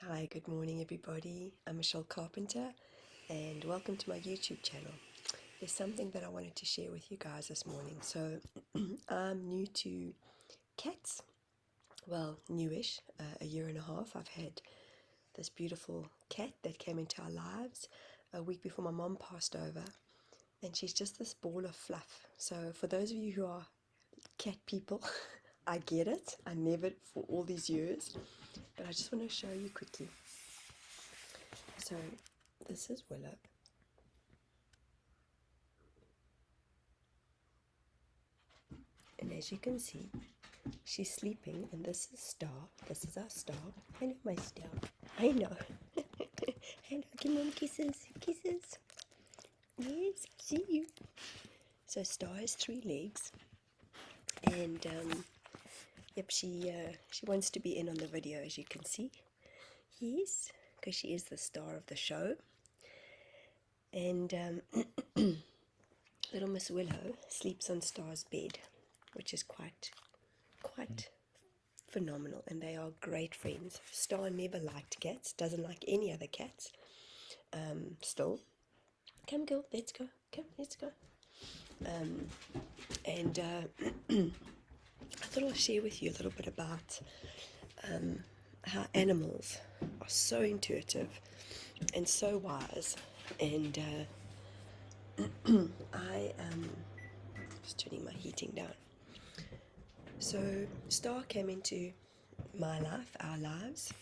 Hi, good morning everybody. I'm Michelle Carpenter and welcome to my YouTube channel. There's something that I wanted to share with you guys this morning. So I'm new to cats. Well, newish, a year and a half. I've had this beautiful cat that came into our lives a week before my mom passed over, and she's just this ball of fluff. So for those of you who are cat people, I get it. I never for all these years, but I just want to show you quickly. So this is Willow. And as you can see, she's sleeping, and this is Star. This is our Star. I know my Star. I know. I know. Give mom kisses. Kisses. Yes, I see you. So Star has 3 legs, and yep, she wants to be in on the video, as you can see. Yes, because she is the star of the show. And little Miss Willow sleeps on Star's bed, which is quite phenomenal, and they are great friends. Star never liked cats, doesn't like any other cats. Still, come girl, let's go, come, let's go. And I thought I'll share with you a little bit about how animals are so intuitive and so wise. And I am just turning my heating down. So Star came into my life, our lives,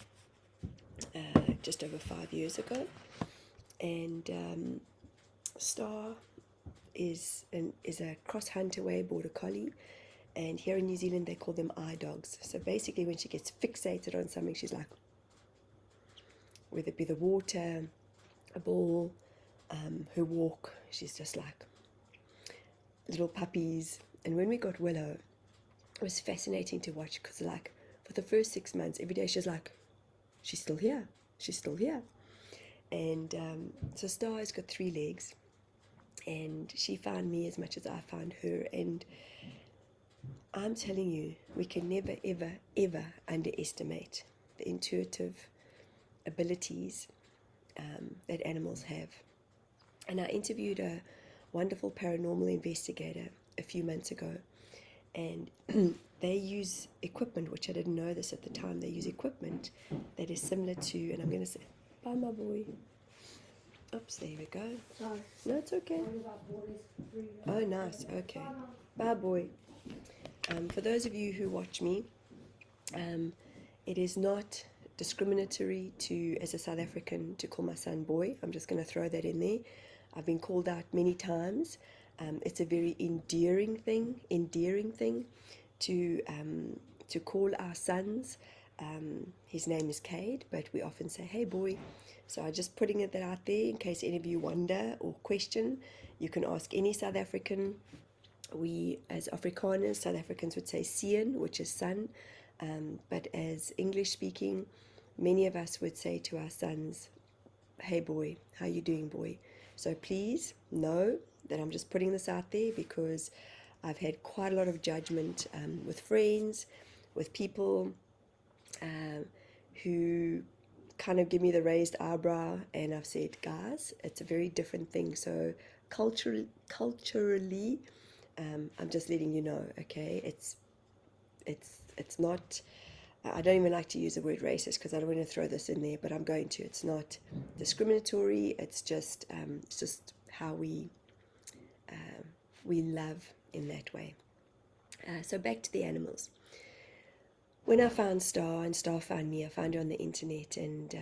just over 5 years ago, and Star is a cross Hunter-Way border collie, and here in New Zealand they call them eye dogs. So basically, when she gets fixated on something, she's like, whether it be the water, a ball, her walk, she's just like little puppies. And when we got Willow, it was fascinating to watch, because like for the first 6 months, every day she's like, she's still here, she's still here. And so Star has got 3 legs, and she found me as much as I found her. And I'm telling you, we can never, ever, ever underestimate the intuitive abilities that animals have. And I interviewed a wonderful paranormal investigator a few months ago, and they use equipment, which I didn't know this at the time. They use equipment that is similar to, and I'm going to say, bye my boy. Oops, there we go. Sorry. No, it's okay. Oh, nice. Okay. Bye, boy. For those of you who watch me, it is not discriminatory to, as a South African, to call my son boy. I'm just going to throw that in there. I've been called out many times. It's a very endearing thing to call our sons. His name is Cade, but we often say, hey boy. So I'm just putting that out there in case any of you wonder or question. You can ask any South African. We, as Afrikaners, South Africans would say seun, which is son. But as English speaking, many of us would say to our sons, hey boy, how you doing, boy? So please know that I'm just putting this out there, because I've had quite a lot of judgment with friends, with people who kind of give me the raised eyebrow, and I've said, guys, it's a very different thing. So culturally, I'm just letting you know, okay? It's not. I don't even like to use the word racist, because I don't want to throw this in there, but I'm going to. It's not discriminatory. It's just how we love in that way. So back to the animals. When I found Star, and Star found me, I found her on the internet, and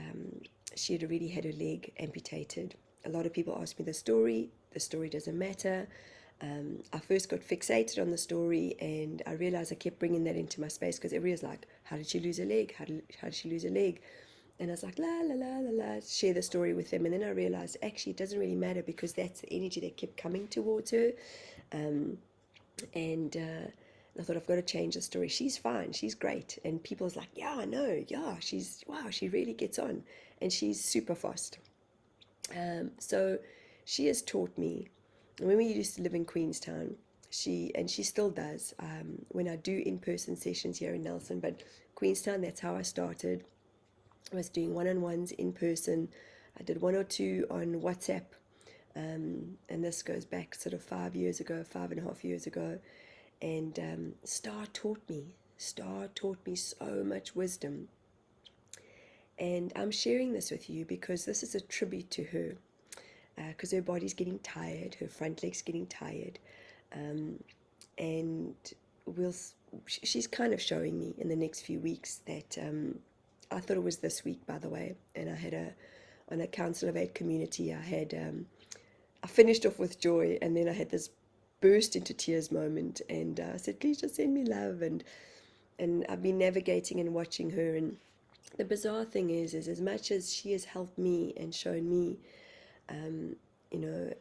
she had already had her leg amputated. A lot of people ask me the story. The story doesn't matter. I first got fixated on the story, and I realized I kept bringing that into my space, because everybody was like, how did she lose her leg? How did she lose her leg? And I was like, la, la, la, la, la, share the story with them. And then I realized, actually, it doesn't really matter, because that's the energy that kept coming towards her. And I thought, I've got to change the story. She's fine. She's great. And people's like, yeah, I know. Yeah, wow, she really gets on. And she's super fast. So she has taught me. When we used to live in Queenstown, she still does, when I do in-person sessions here in Nelson, but Queenstown, that's how I started. I was doing one-on-ones in person. I did one or two on WhatsApp, and this goes back sort of 5 years ago, 5.5 years ago. And Star taught me. Star taught me so much wisdom. And I'm sharing this with you because this is a tribute to her. Because her body's getting tired, her front leg's getting tired. And she's kind of showing me in the next few weeks that I thought it was this week, by the way. And I had on a Council of Eight community, I finished off with joy, and then I had this burst into tears moment, and I said, please just send me love. And I've been navigating and watching her, and the bizarre thing is as much as she has helped me and shown me, you know,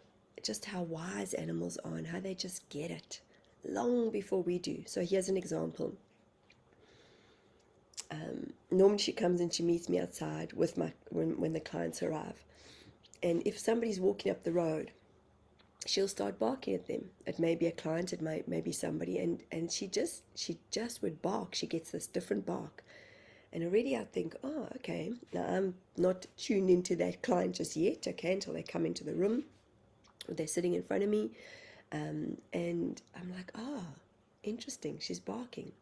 just how wise animals are and how they just get it long before we do. So here's an example. Normally she comes and she meets me outside with when the clients arrive. And if somebody's walking up the road, she'll start barking at them. It may be a client, it may be somebody, and she just would bark. She gets this different bark. And already I think, oh, okay, now I'm not tuned into that client just yet, okay, until they come into the room or they're sitting in front of me. And I'm like, oh, interesting, she's barking.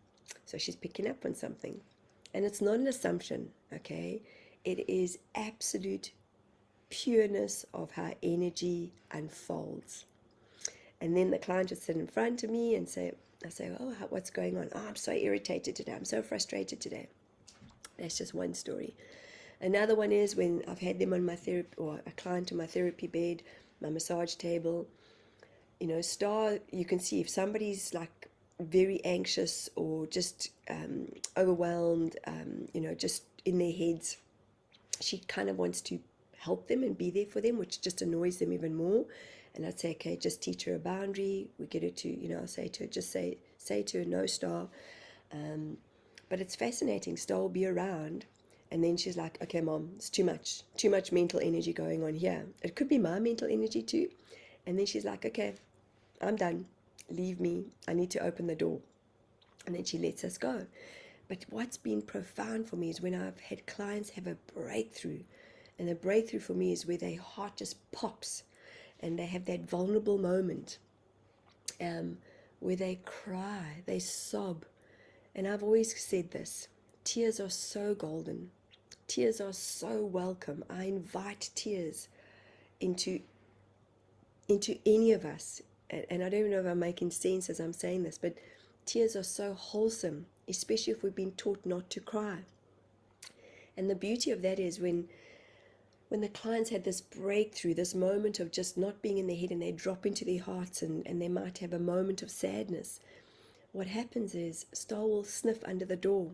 So she's picking up on something. And it's not an assumption, okay? It is absolute pureness of how energy unfolds. And then the client would sit in front of me and I say, oh, what's going on? Oh, I'm so irritated today. I'm so frustrated today. That's just one story. Another one is when I've had them on my therapy, or a client on my therapy bed, my massage table. You know, Star, you can see if somebody's like very anxious or just overwhelmed, you know, just in their heads, she kind of wants to help them and be there for them, which just annoys them even more. And I'd say, okay, just teach her a boundary. We get her to, you know, I'll say to her, just say to her, no, Star. But it's fascinating. Star will be around, and then she's like, okay, Mom, it's too much mental energy going on here. It could be my mental energy too. And then she's like, okay, I'm done. Leave me. I need to open the door. And then she lets us go. But what's been profound for me is when I've had clients have a breakthrough. And the breakthrough for me is where their heart just pops and they have that vulnerable moment where they cry, they sob. And I've always said this, tears are so golden. Tears are so welcome. I invite tears into any of us. And I don't even know if I'm making sense as I'm saying this, but tears are so wholesome, especially if we've been taught not to cry. And the beauty of that is when the clients had this breakthrough, this moment of just not being in their head, and they drop into their hearts and they might have a moment of sadness. What happens is Star will sniff under the door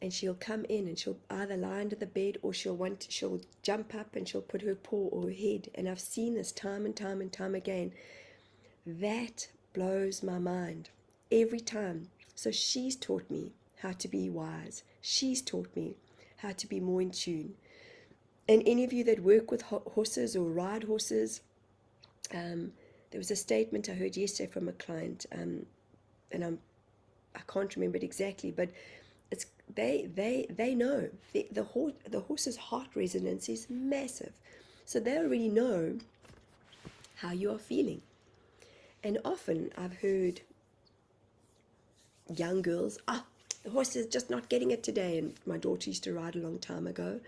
and she'll come in and she'll either lie under the bed or she'll jump up and she'll put her paw or her head. And I've seen this time and time and time again. That blows my mind every time. So she's taught me how to be wise. She's taught me how to be more in tune. And any of you that work with horses or ride horses, there was a statement I heard yesterday from a client, and I can't remember it exactly, but it's they know the horse's heart resonance is massive, so they already know how you are feeling. And often I've heard young girls, the horse is just not getting it today. And my daughter used to ride a long time ago,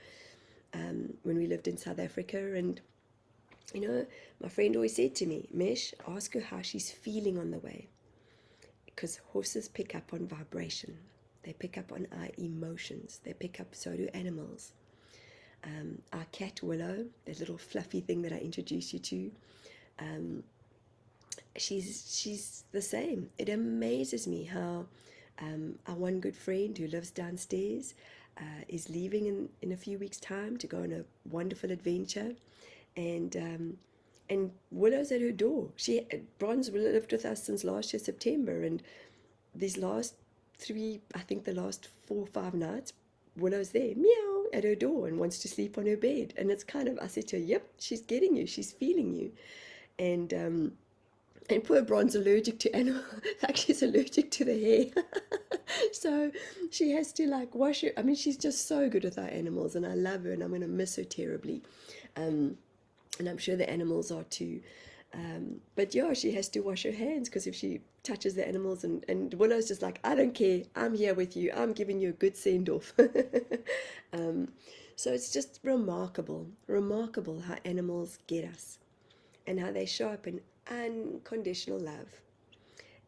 when we lived in South Africa, and you know, my friend always said to me, Mish, ask her how she's feeling on the way. Because horses pick up on vibration. They pick up on our emotions. They pick up, so do animals. Our cat Willow, that little fluffy thing that I introduced you to, she's the same. It amazes me how our one good friend who lives downstairs is leaving in a few weeks' time to go on a wonderful adventure. And Willow's at her door. Bronze lived with us since last year, September, and these last the last 4 or 5 nights, Willow's there, meow, at her door and wants to sleep on her bed. And it's kind of, I said to her, yep, she's getting you, she's feeling you. And And poor Bron's allergic to animal, like she's allergic to the hair. So she has to like wash her. I mean, she's just so good with our animals, and I love her, and I'm going to miss her terribly. And I'm sure the animals are too. But yeah, she has to wash her hands because if she touches the animals, and Willow's just like, I don't care, I'm here with you, I'm giving you a good send off. So it's just remarkable, remarkable how animals get us and how they show up in unconditional love.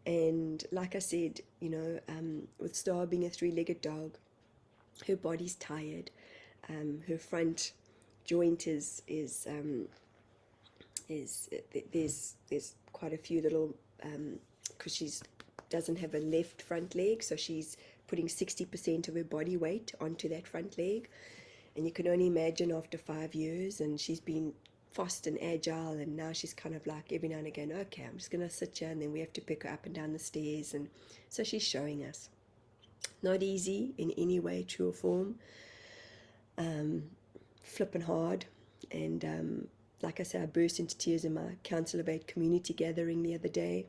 And like I said, with Star being a three-legged dog, her body's tired, her front joint is there's quite a few little because she's doesn't have a left front leg, so she's putting 60% of her body weight onto that front leg, and you can only imagine after 5 years, and she's been fast and agile, and now she's kind of like every now and again, okay, I'm just gonna sit here, and then we have to pick her up and down the stairs, and so she's showing us. Not easy in any way, true or form, flipping hard, and like I said, I burst into tears in my Council of Eight community gathering the other day.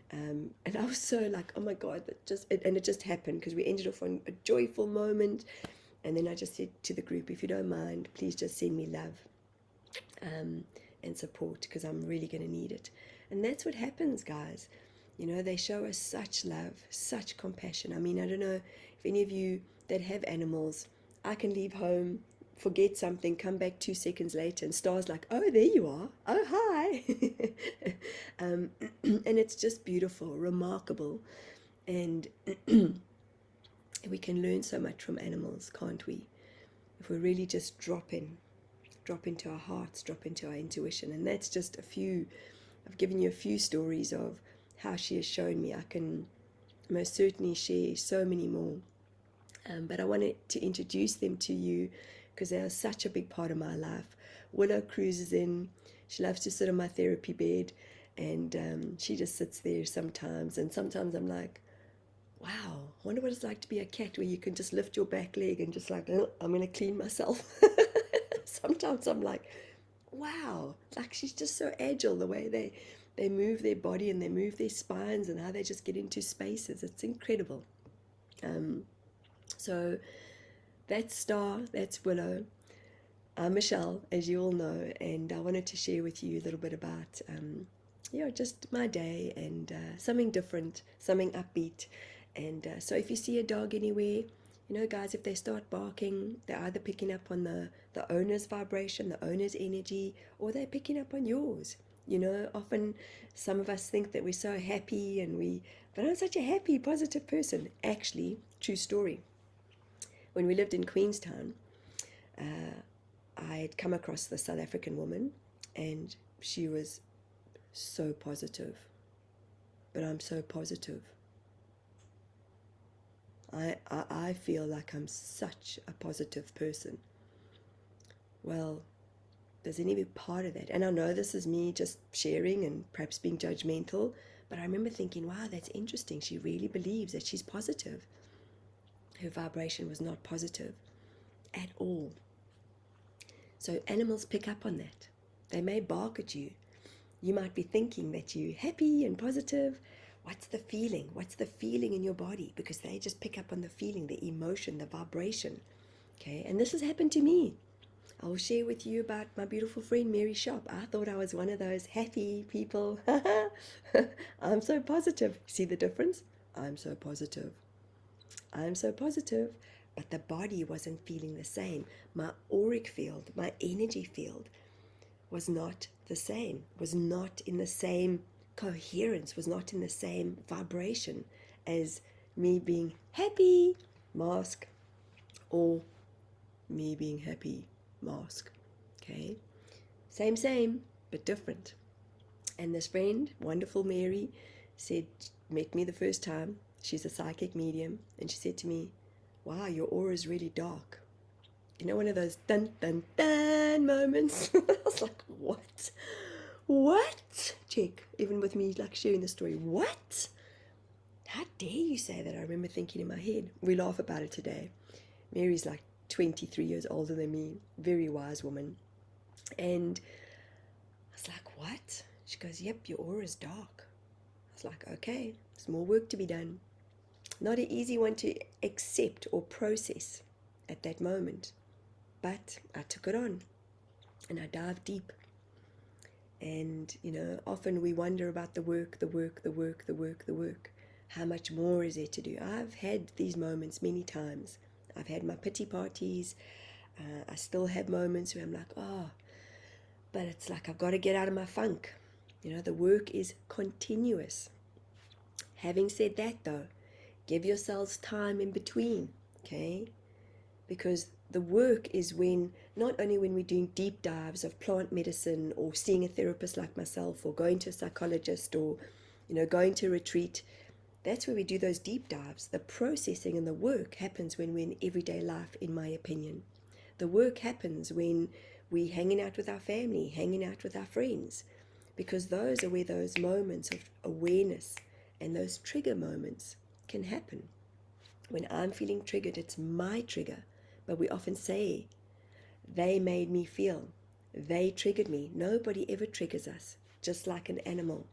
And I was so like, oh my God, it just happened because we ended off on a joyful moment. And then I just said to the group, if you don't mind, please just send me love and support, because I'm really going to need it. And that's what happens, guys. They show us such love, such compassion. I mean, I don't know if any of you that have animals, I can leave home, forget something, come back 2 seconds later, and Star's like, oh, there you are. Oh, hi. And it's just beautiful, remarkable. And we can learn so much from animals, can't we? If we really just drop into our hearts, drop into our intuition. And that's just I've given you a few stories of how she has shown me. I can most certainly share so many more. But I wanted to introduce them to you because they are such a big part of my life. Willow cruises in. She loves to sit on my therapy bed, and she just sits there sometimes. And sometimes I'm like, wow, I wonder what it's like to be a cat where you can just lift your back leg and just like, oh, I'm going to clean myself. Sometimes I'm like, wow, like she's just so agile the way they move their body and they move their spines and how they just get into spaces. It's incredible. So that's Star, that's Willow. I'm Michelle, as you all know, and I wanted to share with you a little bit about, just my day and something different, something upbeat. And so if you see a dog anywhere, guys, if they start barking, they're either picking up on the owner's vibration, the owner's energy, or they're picking up on yours. Often some of us think that we're so happy but I'm such a happy, positive person. Actually, true story. When we lived in Queenstown, I had come across the South African woman, and she was so positive. But I'm so positive. I feel like I'm such a positive person. Well, there's any part of that. And I know this is me just sharing and perhaps being judgmental, but I remember thinking, wow, that's interesting. She really believes that she's positive. Her vibration was not positive at all. So animals pick up on that. They may bark at you. You might be thinking that you're happy and positive. What's the feeling? What's the feeling in your body? Because they just pick up on the feeling, the emotion, the vibration. Okay, and this has happened to me. I will share with you about my beautiful friend Mary Shop. I thought I was one of those happy people. I'm so positive. See the difference? I'm so positive. I'm so positive. But the body wasn't feeling the same. My auric field, my energy field was not the same, was not in the same coherence, was not in the same vibration as me being happy, mask, or me being happy, mask. Okay? Same, but different. And this friend, wonderful Mary, met me the first time. She's a psychic medium, and she said to me, wow, your aura is really dark. One of those dun dun dun moments. I was like, what? What? Check. Even with me like sharing the story. What? How dare you say that? I remember thinking in my head. We laugh about it today. Mary's like 23 years older than me. Very wise woman. And I was like, what? She goes, yep, your aura is dark. It's like, okay, there's more work to be done. Not an easy one to accept or process at that moment. But I took it on and I dived deep. And, often we wonder about the work. How much more is there to do? I've had these moments many times. I've had my pity parties. I still have moments where I'm like, oh, but it's like I've got to get out of my funk. The work is continuous. Having said that, though, give yourselves time in between, okay? Because the work is not only when we're doing deep dives of plant medicine or seeing a therapist like myself or going to a psychologist or, going to a retreat. That's where we do those deep dives. The processing and the work happens when we're in everyday life, in my opinion. The work happens when we're hanging out with our family, hanging out with our friends, because those are where those moments of awareness and those trigger moments can happen. When I'm feeling triggered, it's my trigger. But we often say, they made me feel, they triggered me. Nobody ever triggers us, just like an animal.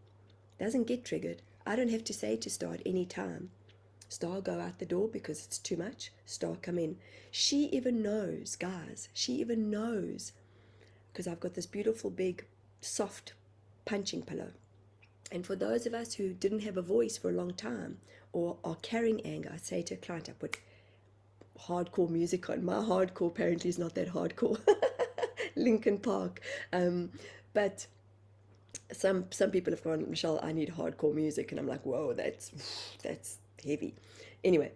Doesn't get triggered. I don't have to say to Star at any time, Star, go out the door because it's too much. Star, come in. She even knows, guys, she even knows, because I've got this beautiful, big, soft punching pillow. And for those of us who didn't have a voice for a long time or are carrying anger, I say to a client, I put hardcore music on. My hardcore apparently is not that hardcore. Linkin Park. But some people have gone, Michelle, I need hardcore music. And I'm like, whoa, that's heavy. Anyway,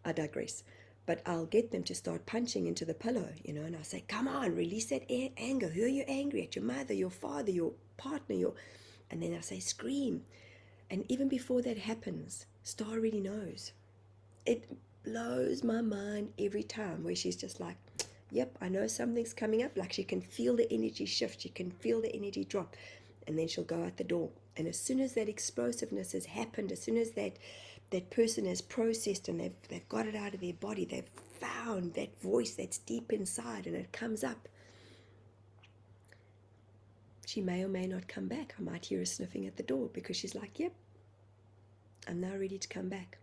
I digress. But I'll get them to start punching into the pillow, and I'll say, come on, release that anger. Who are you angry at? Your mother, your father, your partner, and then I'll say, scream. And even before that happens, Star already knows. It blows my mind every time, where she's just like, yep, I know something's coming up. Like she can feel the energy shift. She can feel the energy drop. And then she'll go out the door. And as soon as that explosiveness has happened, as soon as that person has processed and they've got it out of their body, they've found that voice that's deep inside and it comes up, she may or may not come back. I might hear her sniffing at the door because she's like, yep, I'm now ready to come back.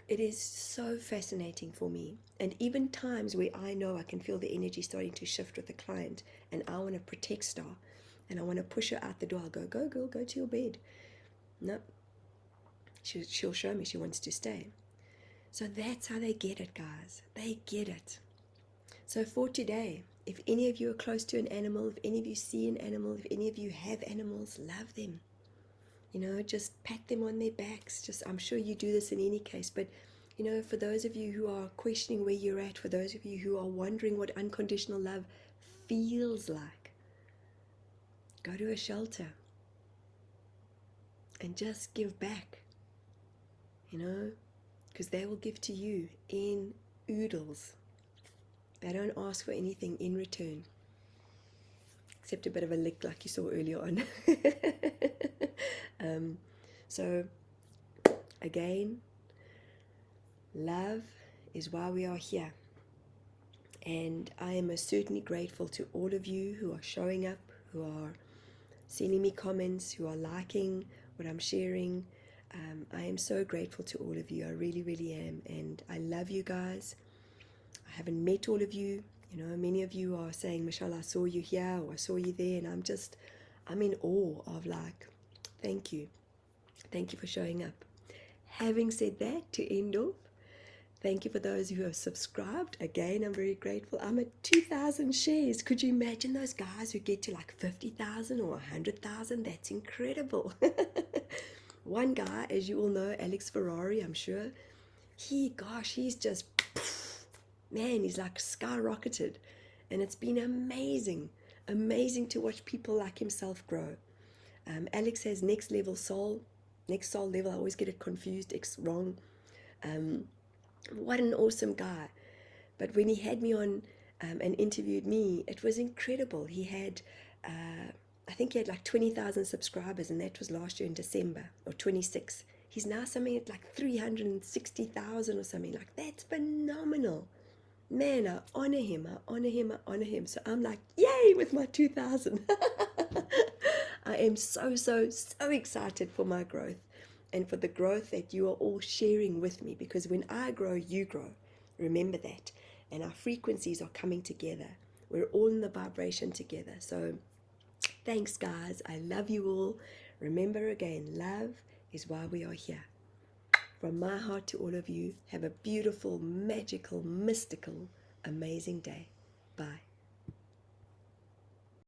It is so fascinating for me. And even times where I know I can feel the energy starting to shift with the client and I want to protect Star and I want to push her out the door, I'll go girl, go to your bed. No, she'll show me she wants to stay. So that's how they get it, guys. They get it. So for today, if any of you are close to an animal, if any of you see an animal, if any of you have animals, love them. Just pat them on their backs. I'm sure you do this in any case, but for those of you who are questioning where you're at, for those of you who are wondering what unconditional love feels like, go to a shelter and just give back, because they will give to you in oodles. They don't ask for anything in return, except a bit of a lick like you saw earlier on. So, again, love is why we are here. And I am most certainly grateful to all of you who are showing up, who are sending me comments, who are liking what I'm sharing. I am so grateful to all of you. I really, really am. And I love you guys. I haven't met all of you. Many of you are saying, Michelle, I saw you here or I saw you there. And I'm in awe of thank you. Thank you for showing up. Having said that, to end off, thank you for those who have subscribed. Again, I'm very grateful. I'm at 2,000 shares. Could you imagine those guys who get to 50,000 or 100,000? That's incredible. One guy, as you all know, Alex Ferrari, I'm sure, he's just, man, he's skyrocketed. And it's been amazing to watch people like himself grow. Alex has next soul level. I always get it confused. It's wrong. What an awesome guy. But when he had me on and interviewed me, it was incredible. He had, I think he had 20,000 subscribers, and that was last year in December, or 26. He's now something at 360,000 or something. That's phenomenal. Man, I honor him. So I'm yay with my 2,000. I am so, so, so excited for my growth and for the growth that you are all sharing with me, because when I grow, you grow. Remember that. And our frequencies are coming together. We're all in the vibration together. So thanks, guys. I love you all. Remember again, love is why we are here. From my heart to all of you, have a beautiful, magical, mystical, amazing day. Bye.